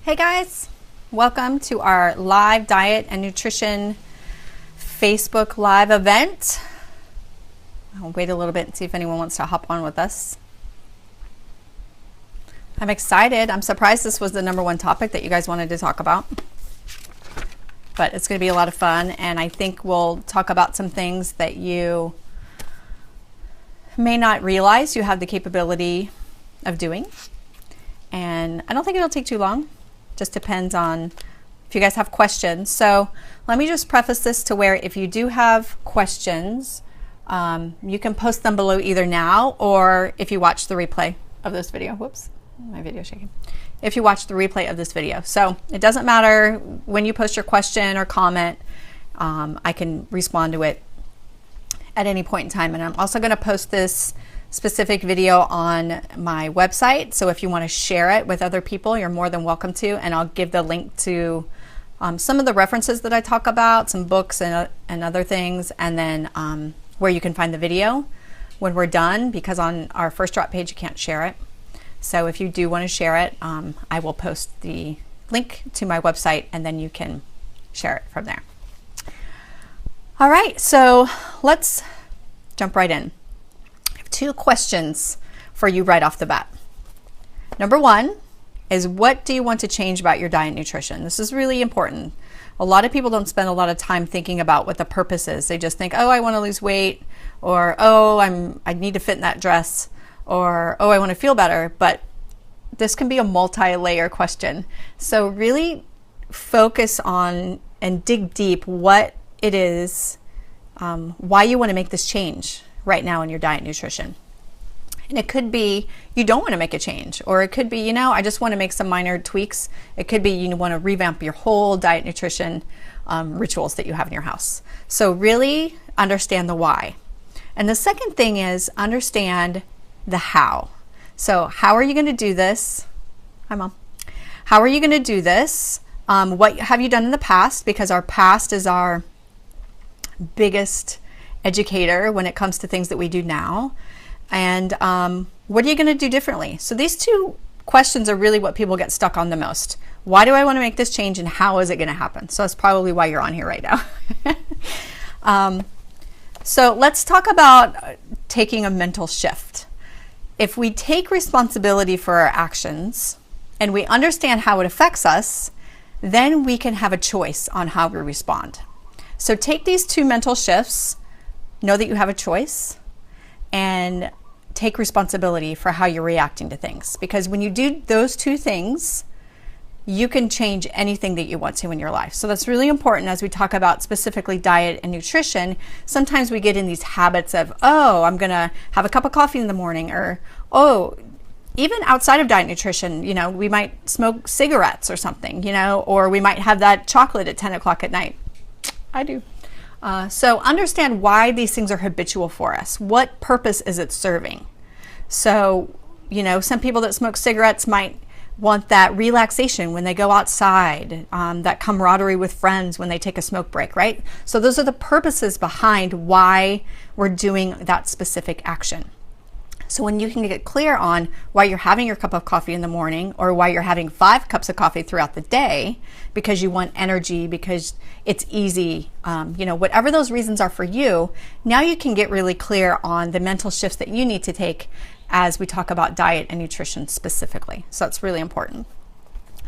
Hey guys, welcome to our live diet and nutrition Facebook live event. I'll wait a little bit and see if anyone wants to hop on with us. I'm excited. I'm surprised this was the number one topic that you guys wanted to talk about. But it's going to be a lot of fun, and I think we'll talk about some things that you may not realize you have the capability of doing. And I don't think it'll take too long. Just depends on if you guys have questions. So let me just preface this to where if you do have questions, you can post them below either now or if you watch the replay of this video. Whoops, my video's shaking. If you watch the replay of this video. So it doesn't matter when you post your question or comment, I can respond to it at any point in time. And I'm also going to post this specific video on my website, so if you want to share it with other people, you're more than welcome to, and I'll give the link to some of the references that I talk about, some books and other things, and then where you can find the video when we're done, because on our First Drop page you can't share it. So if you do want to share it, I will post the link to my website and then you can share it from there. All right, so let's jump right in. Two questions for you right off the bat. Number one is, what do you want to change about your diet and nutrition? This is really important. A lot of people don't spend a lot of time thinking about what the purpose is. They just think, oh, I want to lose weight, or oh, I need to fit in that dress, or oh, I want to feel better. But this can be a multi-layer question. So really focus on and dig deep what it is, why you want to make this change right now in your diet and nutrition. And it could be you don't want to make a change, or it could be, I just want to make some minor tweaks. It could be you want to revamp your whole diet nutrition rituals that you have in your house. So really understand the why. And the second thing is understand the how. So how are you going to do this? Hi, Mom. How are you going to do this? What have you done in the past? Because our past is our biggest educator when it comes to things that we do now. And what are you going to do differently? So these two questions are really what people get stuck on the most. Why do I want to make this change, and how is it going to happen? So that's probably why you're on here right now. So let's talk about taking a mental shift. If we take responsibility for our actions and we understand how it affects us, then we can have a choice on how we respond. So take these two mental shifts. Know that you have a choice, and take responsibility for how you're reacting to things. Because when you do those two things, you can change anything that you want to in your life. So that's really important as we talk about specifically diet and nutrition. Sometimes we get in these habits of, oh, I'm going to have a cup of coffee in the morning, or, oh, even outside of diet and nutrition, we might smoke cigarettes or something, or we might have that chocolate at 10 o'clock at night. I do. So understand why these things are habitual for us. What purpose is it serving? So, some people that smoke cigarettes might want that relaxation when they go outside, that camaraderie with friends when they take a smoke break, right? So those are the purposes behind why we're doing that specific action. So when you can get clear on why you're having your cup of coffee in the morning, or why you're having 5 cups of coffee throughout the day, because you want energy, because it's easy, whatever those reasons are for you, now you can get really clear on the mental shifts that you need to take as we talk about diet and nutrition specifically. So that's really important.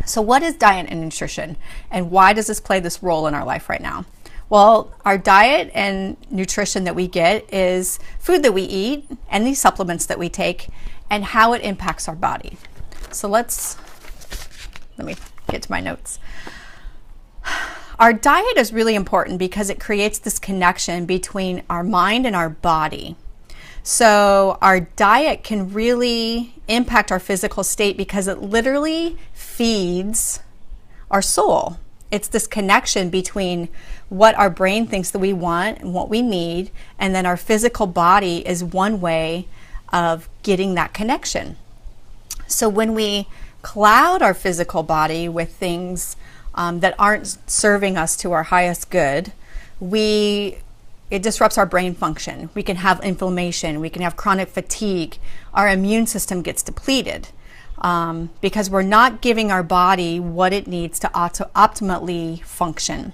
So what is diet and nutrition, and why does this play this role in our life right now? Well, our diet and nutrition that we get is food that we eat and these supplements that we take, and how it impacts our body. So let me get to my notes. Our diet is really important because it creates this connection between our mind and our body. So our diet can really impact our physical state because it literally feeds our soul. It's this connection between what our brain thinks that we want and what we need, and then our physical body is one way of getting that connection. So when we cloud our physical body with things that aren't serving us to our highest good, it disrupts our brain function. We can have inflammation, we can have chronic fatigue, our immune system gets depleted. because we're not giving our body what it needs to optimally function.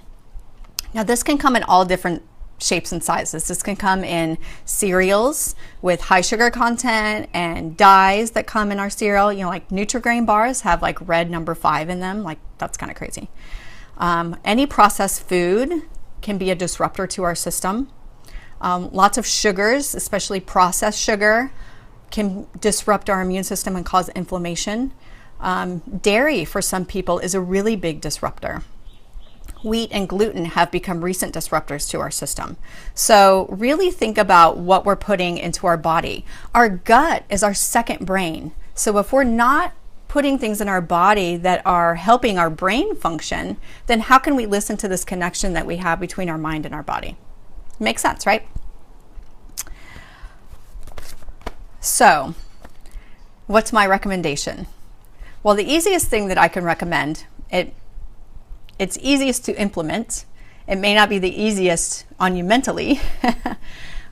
Now, this can come in all different shapes and sizes. This can come in cereals with high sugar content and dyes that come in our cereal. Like Nutri-Grain bars have like red number 5 in them. Like, that's kind of crazy. Any processed food can be a disruptor to our system. Lots of sugars, especially processed sugar, can disrupt our immune system and cause inflammation. Dairy, for some people, is a really big disruptor. Wheat and gluten have become recent disruptors to our system. So really think about what we're putting into our body. Our gut is our second brain. So if we're not putting things in our body that are helping our brain function, then how can we listen to this connection that we have between our mind and our body? Makes sense, right? So, what's my recommendation? Well, the easiest thing that I can recommend, it's easiest to implement. It may not be the easiest on you mentally,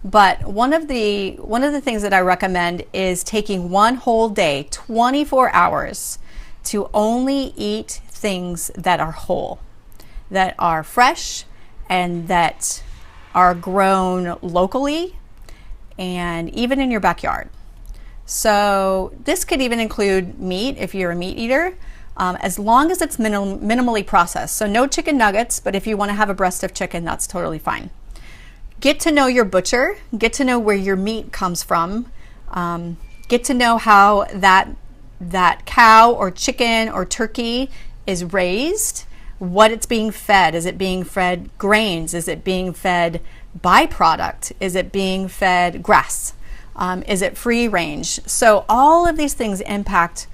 but one of the things that I recommend is taking one whole day, 24 hours, to only eat things that are whole, that are fresh, and that are grown locally and even in your backyard. So this could even include meat if you're a meat eater, as long as it's minimally processed. So no chicken nuggets, but if you want to have a breast of chicken, that's totally fine. Get to know your butcher, get to know where your meat comes from, get to know how that cow or chicken or turkey is raised, what it's being fed. Is it being fed grains? Is it being fed byproduct? Is it being fed grass? Is it free range? So all of these things impact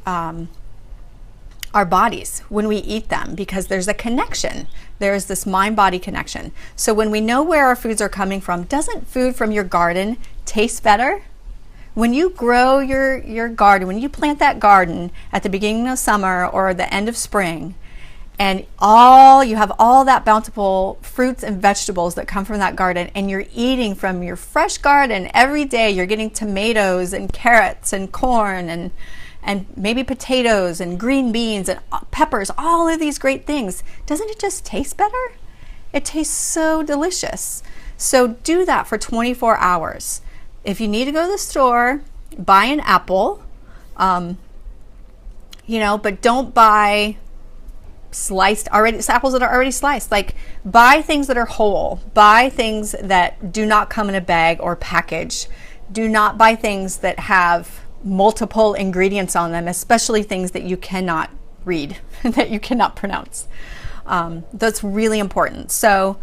our bodies when we eat them, because there's a connection. There's this mind-body connection. So when we know where our foods are coming from, doesn't food from your garden taste better? When you grow your garden, when you plant that garden at the beginning of summer or the end of spring, and you have all that bountiful fruits and vegetables that come from that garden, and you're eating from your fresh garden every day, you're getting tomatoes and carrots and corn and maybe potatoes and green beans and peppers, all of these great things. Doesn't it just taste better? It tastes so delicious. So do that for 24 hours. If you need to go to the store, buy an apple, but don't buy apples that are already sliced. Like, buy things that are whole. Buy things that do not come in a bag or package. Do not buy things that have multiple ingredients on them, especially things that you cannot read, that you cannot pronounce. That's really important. So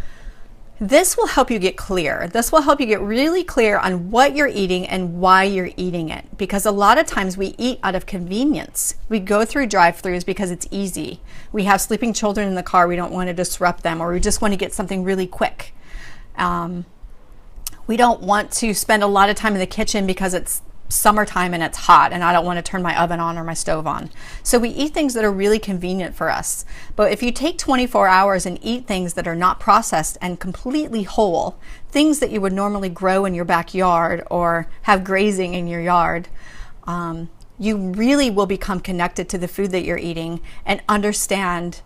this will help you get clear. This will help you get really clear on what you're eating and why you're eating it. Because a lot of times we eat out of convenience. We go through drive-thrus because it's easy. We have sleeping children in the car. We don't want to disrupt them, or we just want to get something really quick. We don't want to spend a lot of time in the kitchen because it's summertime and it's hot and I don't want to turn my oven on or my stove on. So we eat things that are really convenient for us. But if you take 24 hours and eat things that are not processed and completely whole, things that you would normally grow in your backyard or have grazing in your yard, you really will become connected to the food that you're eating and understand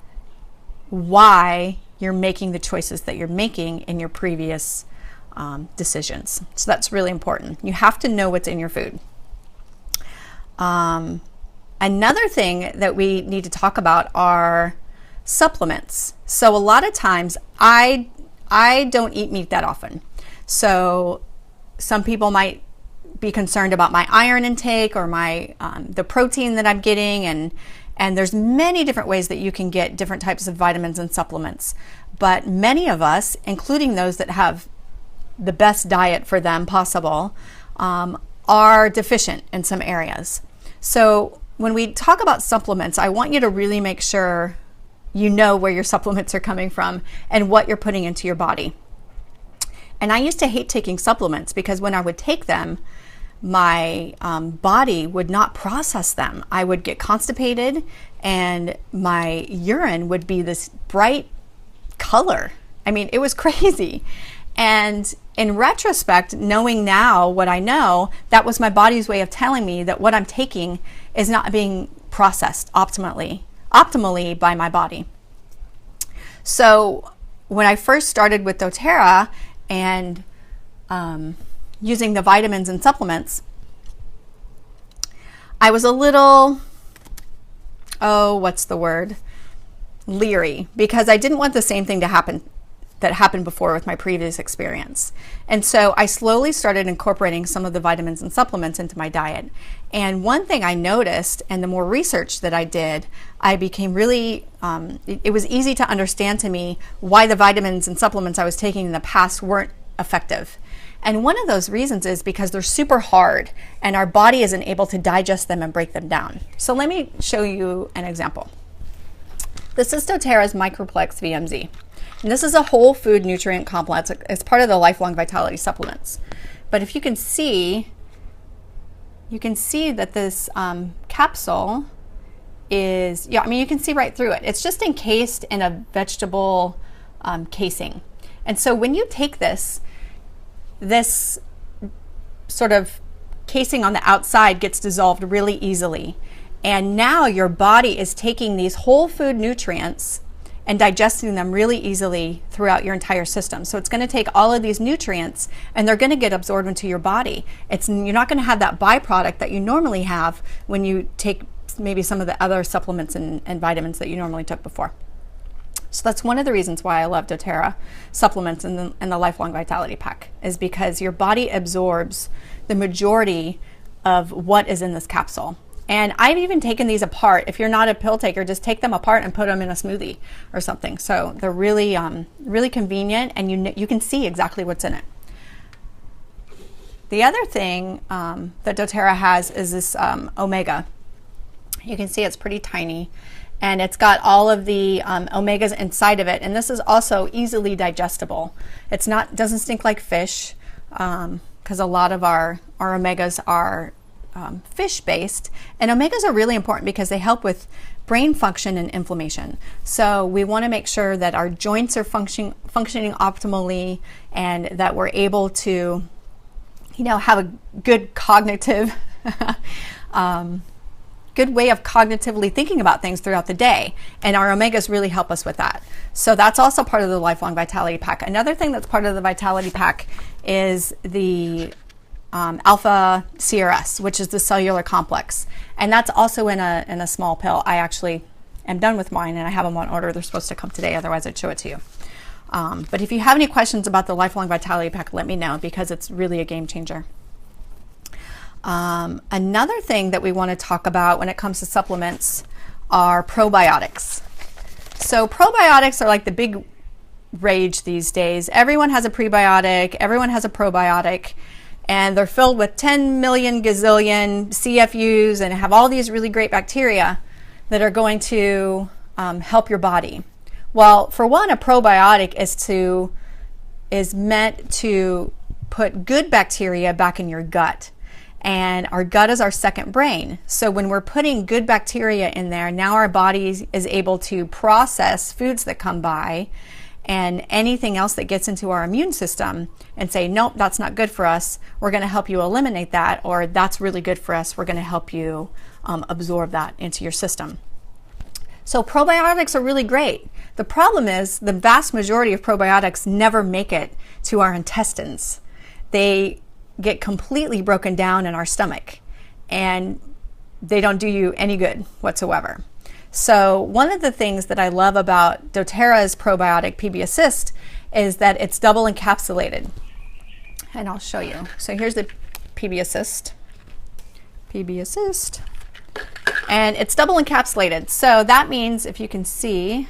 why you're making the choices that you're making in your previous decisions. So that's really important. You have to know what's in your food. Another thing that we need to talk about are supplements. So a lot of times I don't eat meat that often. So some people might be concerned about my iron intake or my the protein that I'm getting, and there's many different ways that you can get different types of vitamins and supplements. But many of us, including those that have the best diet for them possible, are deficient in some areas. So when we talk about supplements, I want you to really make sure you know where your supplements are coming from and what you're putting into your body. And I used to hate taking supplements because when I would take them, my body would not process them. I would get constipated and my urine would be this bright color. I mean, it was crazy. And in retrospect, knowing now what I know, that was my body's way of telling me that what I'm taking is not being processed optimally by my body. So when I first started with doTERRA and using the vitamins and supplements, I was a little, leery, because I didn't want the same thing to happen that happened before with my previous experience. And so I slowly started incorporating some of the vitamins and supplements into my diet. And one thing I noticed, and the more research that I did, I became really, it was easy to understand to me why the vitamins and supplements I was taking in the past weren't effective. And one of those reasons is because they're super hard and our body isn't able to digest them and break them down. So let me show you an example. This is doTERRA's Microplex VMZ. And this is a whole food nutrient complex. It's part of the Lifelong Vitality supplements. But if you can see that this capsule is, you can see right through it. It's just encased in a vegetable casing. And so when you take this sort of casing on the outside gets dissolved really easily. And now your body is taking these whole food nutrients and digesting them really easily throughout your entire system. So it's going to take all of these nutrients and they're going to get absorbed into your body. You're not going to have that byproduct that you normally have when you take maybe some of the other supplements and vitamins that you normally took before. So that's one of the reasons why I love doTERRA supplements and the Lifelong Vitality Pack, is because your body absorbs the majority of what is in this capsule. And I've even taken these apart. If you're not a pill taker, just take them apart and put them in a smoothie or something. So they're really, really convenient, and you can see exactly what's in it. The other thing that doTERRA has is this omega. You can see it's pretty tiny, and it's got all of the omegas inside of it. And this is also easily digestible. Doesn't stink like fish, because a lot of our omegas are fish-based, and omegas are really important because they help with brain function and inflammation. So we want to make sure that our joints are functioning optimally, and that we're able to, have a good cognitive, good way of cognitively thinking about things throughout the day. And our omegas really help us with that. So that's also part of the Lifelong Vitality Pack. Another thing that's part of the Vitality Pack is the Alpha CRS, which is the cellular complex. And that's also in a small pill. I actually am done with mine and I have them on order. They're supposed to come today, otherwise I'd show it to you. But if you have any questions about the Lifelong Vitality Pack, let me know, because it's really a game changer. Another thing that we want to talk about when it comes to supplements are probiotics. So probiotics are like the big rage these days. Everyone has a prebiotic, everyone has a probiotic, and they're filled with 10 million gazillion CFUs and have all these really great bacteria that are going to help your body. Well, for one, a probiotic is meant to put good bacteria back in your gut. And our gut is our second brain. So when we're putting good bacteria in there, now our body is able to process foods that come by and anything else that gets into our immune system and say, nope, that's not good for us. We're going to help you eliminate that, or that's really good for us. We're going to help you absorb that into your system. So probiotics are really great. The problem is the vast majority of probiotics never make it to our intestines. They get completely broken down in our stomach, and they don't do you any good whatsoever. So one of the things that I love about doTERRA's probiotic PB Assist is that it's double encapsulated. And I'll show you. So here's the PB Assist. And it's double encapsulated. So that means, if you can see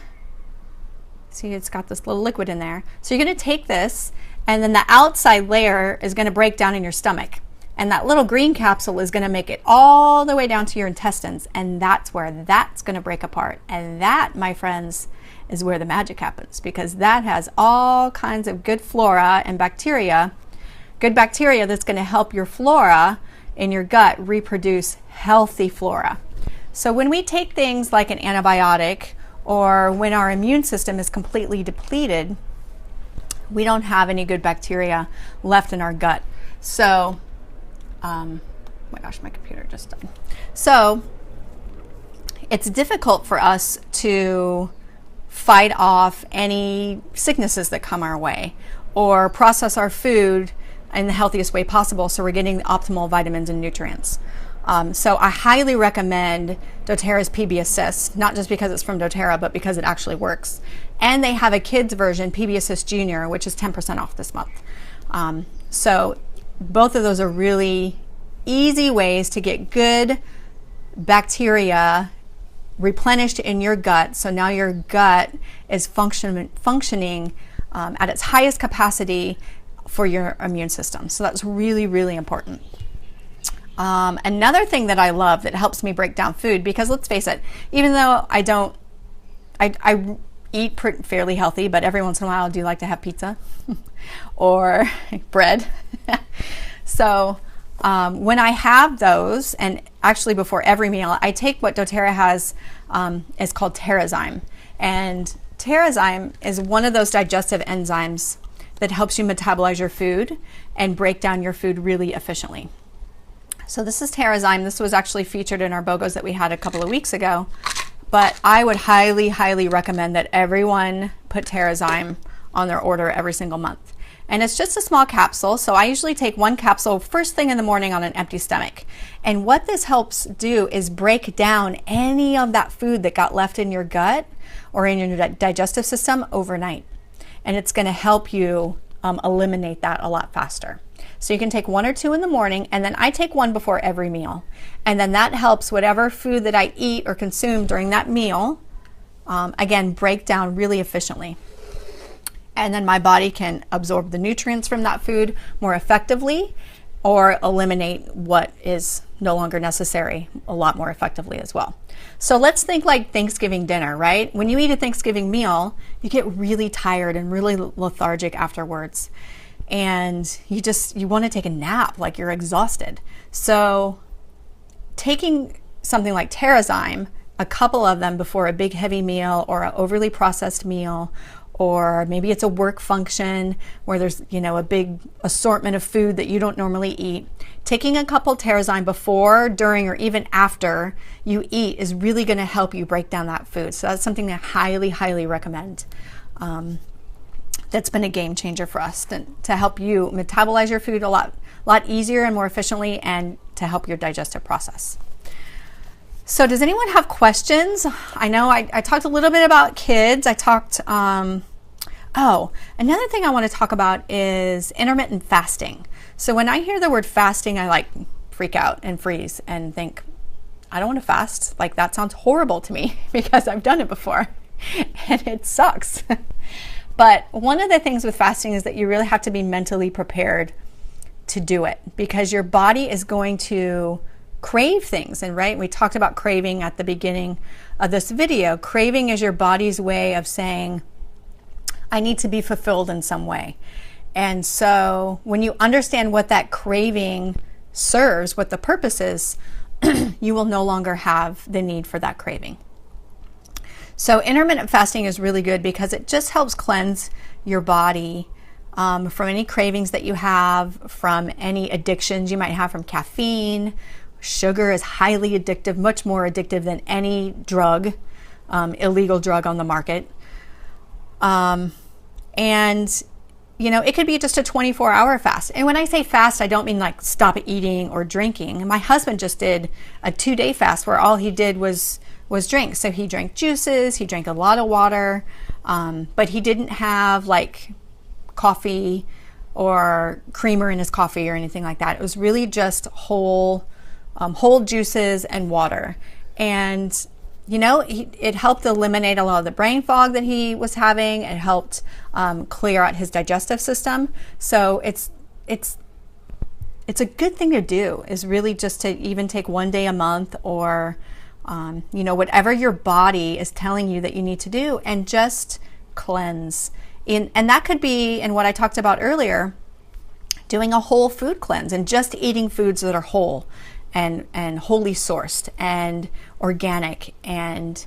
it's got this little liquid in there. So you're going to take this, and then the outside layer is going to break down in your stomach. And that little green capsule is going to make it all the way down to your intestines. And that's where that's going to break apart. And that, my friends, is where the magic happens, because that has all kinds of good flora and bacteria, good bacteria that's going to help your flora in your gut reproduce healthy flora. So when we take things like an antibiotic, or when our immune system is completely depleted, we don't have any good bacteria left in our gut. So, oh my gosh, my computer just died. So it's difficult for us to fight off any sicknesses that come our way or process our food in the healthiest way possible so we're getting the optimal vitamins and nutrients. So I highly recommend doTERRA's PB Assist, not just because it's from doTERRA, but because it actually works. And they have a kids version, PB Assist Junior, which is 10% off this month. So both of those are really easy ways to get good bacteria replenished in your gut. So now your gut is functioning at its highest capacity for your immune system. So that's really, really important. Another thing that I love that helps me break down food, because let's face it, even though I eat fairly healthy, but every once in a while I do like to have pizza or bread. So when I have those, and actually before every meal, I take what doTERRA has, is called Terrazyme. And Terrazyme is one of those digestive enzymes that helps you metabolize your food and break down your food really efficiently. So this is Terrazyme. This was actually featured in our BOGOs that we had a couple of weeks ago. But I would highly, highly recommend that everyone put Terrazyme on their order every single month. And it's just a small capsule. So I usually take one capsule first thing in the morning on an empty stomach. And what this helps do is break down any of that food that got left in your gut or in your digestive system overnight. And it's going to help you eliminate that a lot faster. So you can take 1 or 2 in the morning, and then I take 1 before every meal. And then that helps whatever food that I eat or consume during that meal, again, break down really efficiently. And then my body can absorb the nutrients from that food more effectively or eliminate what is no longer necessary a lot more effectively as well. So let's think like Thanksgiving dinner, right? When you eat a Thanksgiving meal, you get really tired and really lethargic afterwards. And you want to take a nap, like you're exhausted. So taking something like Terrazyme, a couple of them before a big heavy meal or an overly processed meal, or maybe it's a work function where there's, a big assortment of food that you don't normally eat. Taking a couple Terrazyme before, during, or even after you eat is really going to help you break down that food. So that's something that I highly, highly recommend. That's been a game changer for us to help you metabolize your food a lot easier and more efficiently, and to help your digestive process. So does anyone have questions? I know I talked a little bit about kids. I talked, another thing I want to talk about is intermittent fasting. So when I hear the word fasting, I freak out and freeze and think, I don't want to fast. That sounds horrible to me because I've done it before and it sucks. But one of the things with fasting is that you really have to be mentally prepared to do it, because your body is going to crave things. And we talked about craving at the beginning of this video. Craving is your body's way of saying, I need to be fulfilled in some way. And so when you understand what that craving serves, what the purpose is, you will no longer have the need for that craving. So intermittent fasting is really good because it just helps cleanse your body from any cravings that you have, from any addictions you might have from caffeine. Sugar is highly addictive, much more addictive than any drug, illegal drug on the market. And, it could be just a 24-hour fast. And when I say fast, I don't mean stop eating or drinking. My husband just did a 2-day fast where all he did was drink. So he drank juices, he drank a lot of water, but he didn't have coffee or creamer in his coffee or anything like that. It was really just whole juices and water. And it helped eliminate a lot of the brain fog that he was having. It helped clear out his digestive system. So it's a good thing to do, is really just to even take 1 day a month, or whatever your body is telling you that you need to do, and just cleanse. And that could be, in what I talked about earlier, doing a whole food cleanse and just eating foods that are whole and wholly sourced and organic and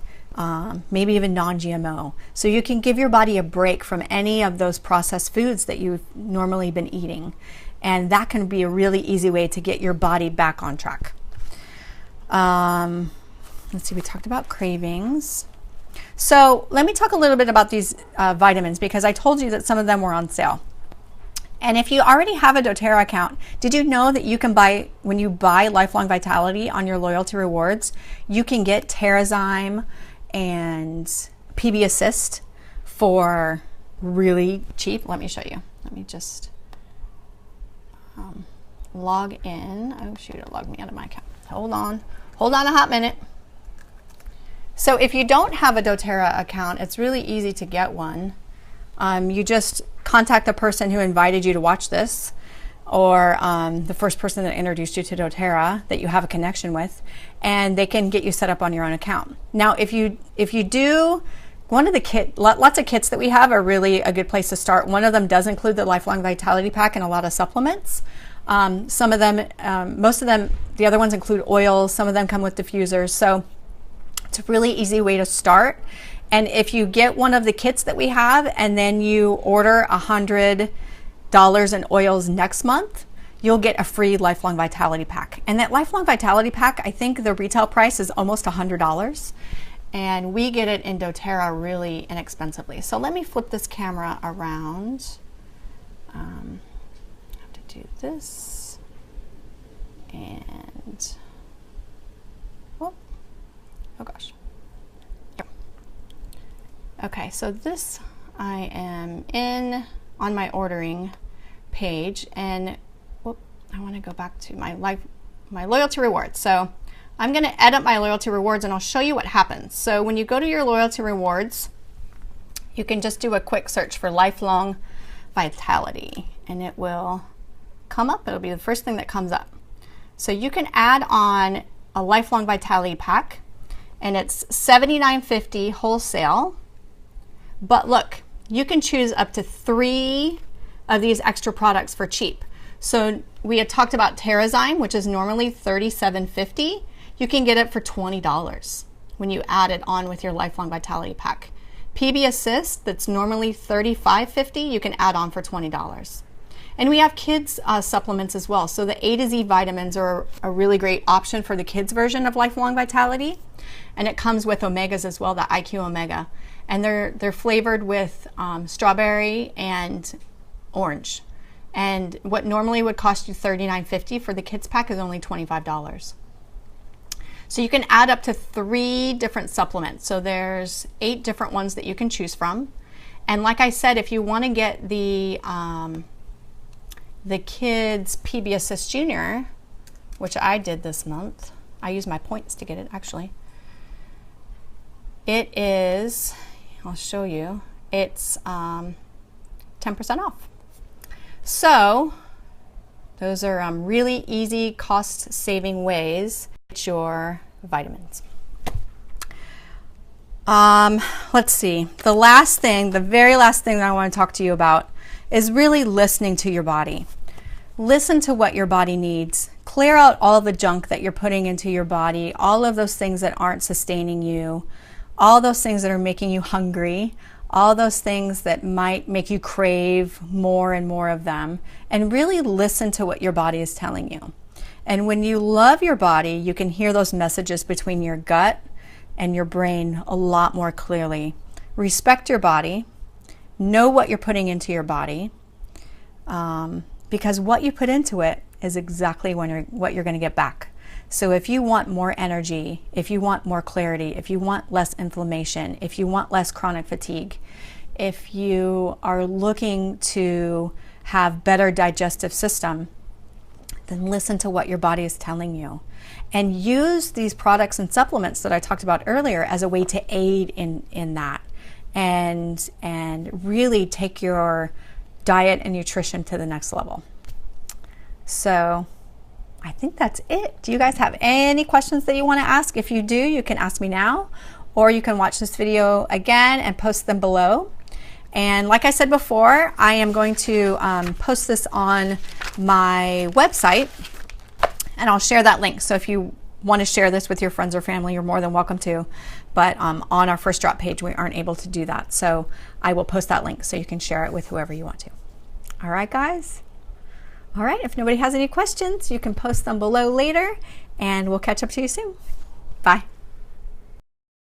maybe even non-GMO. So you can give your body a break from any of those processed foods that you've normally been eating. And that can be a really easy way to get your body back on track. let's see, we talked about cravings. So let me talk a little bit about these vitamins, because I told you that some of them were on sale. And if you already have a doTERRA account, did you know that you can buy, when you buy Lifelong Vitality on your loyalty rewards, you can get Terrazyme and PB Assist for really cheap? Let me show you. Let me just log in. Oh shoot, it logged me out of my account. Hold on a hot minute. So if you don't have a doTERRA account, it's really easy to get one. You just contact the person who invited you to watch this, or the first person that introduced you to doTERRA that you have a connection with, and they can get you set up on your own account. Now, if you do, one of the lots of kits that we have are really a good place to start. One of them does include the Lifelong Vitality Pack and a lot of supplements. Some of them, most of them, the other ones include oils. Some of them come with diffusers. So it's a really easy way to start. And if you get one of the kits that we have and then you order $100 in oils next month, you'll get a free Lifelong Vitality Pack. And that Lifelong Vitality Pack, I think the retail price is almost $100. And we get it in doTERRA really inexpensively. So let me flip this camera around. I have to do this. And, oh gosh. Okay, so this, I am in on my ordering page, and whoop, I want to go back to my loyalty rewards. So I'm going to edit my loyalty rewards and I'll show you what happens. So when you go to your loyalty rewards, you can just do a quick search for Lifelong Vitality and it will come up. It'll be the first thing that comes up. So you can add on a Lifelong Vitality Pack, and it's $79.50 wholesale. But look, you can choose up to 3 of these extra products for cheap. So we had talked about Terrazyme, which is normally $37.50. You can get it for $20 when you add it on with your Lifelong Vitality Pack. PB Assist, that's normally $35.50, you can add on for $20. And we have kids supplements as well. So the A to Z vitamins are a really great option for the kids version of Lifelong Vitality. And it comes with omegas as well, the IQ Omega. And they're flavored with strawberry and orange. And what normally would cost you $39.50 for the kids pack is only $25. So you can add up to 3 different supplements. So there's 8 different ones that you can choose from. And like I said, if you want to get the kids PB Assist Junior, which I did this month, I used my points to get it actually. It is, I'll show you, it's 10% off. So those are really easy cost-saving ways to get your vitamins. Let's see, the very last thing that I want to talk to you about is really listening to your body. Listen to what your body needs. Clear out all the junk that you're putting into your body, all of those things that aren't sustaining you, all those things that are making you hungry, all those things that might make you crave more and more of them, and really listen to what your body is telling you. And when you love your body, you can hear those messages between your gut and your brain a lot more clearly. Respect your body. Know what you're putting into your body, because what you put into it is exactly what you're going to get back. So if you want more energy, if you want more clarity, if you want less inflammation, if you want less chronic fatigue, if you are looking to have better digestive system, then listen to what your body is telling you. And use these products and supplements that I talked about earlier as a way to aid in that. And really take your diet and nutrition to the next level. So I think that's it. Do you guys have any questions that you want to ask? If you do, you can ask me now, or you can watch this video again and post them below. And like I said before, I am going to post this on my website, and I'll share that link. So if you want to share this with your friends or family, you're more than welcome to. But on our First Drop page, we aren't able to do that. So I will post that link so you can share it with whoever you want to. All right, guys. All right, if nobody has any questions, you can post them below later, and we'll catch up to you soon. Bye.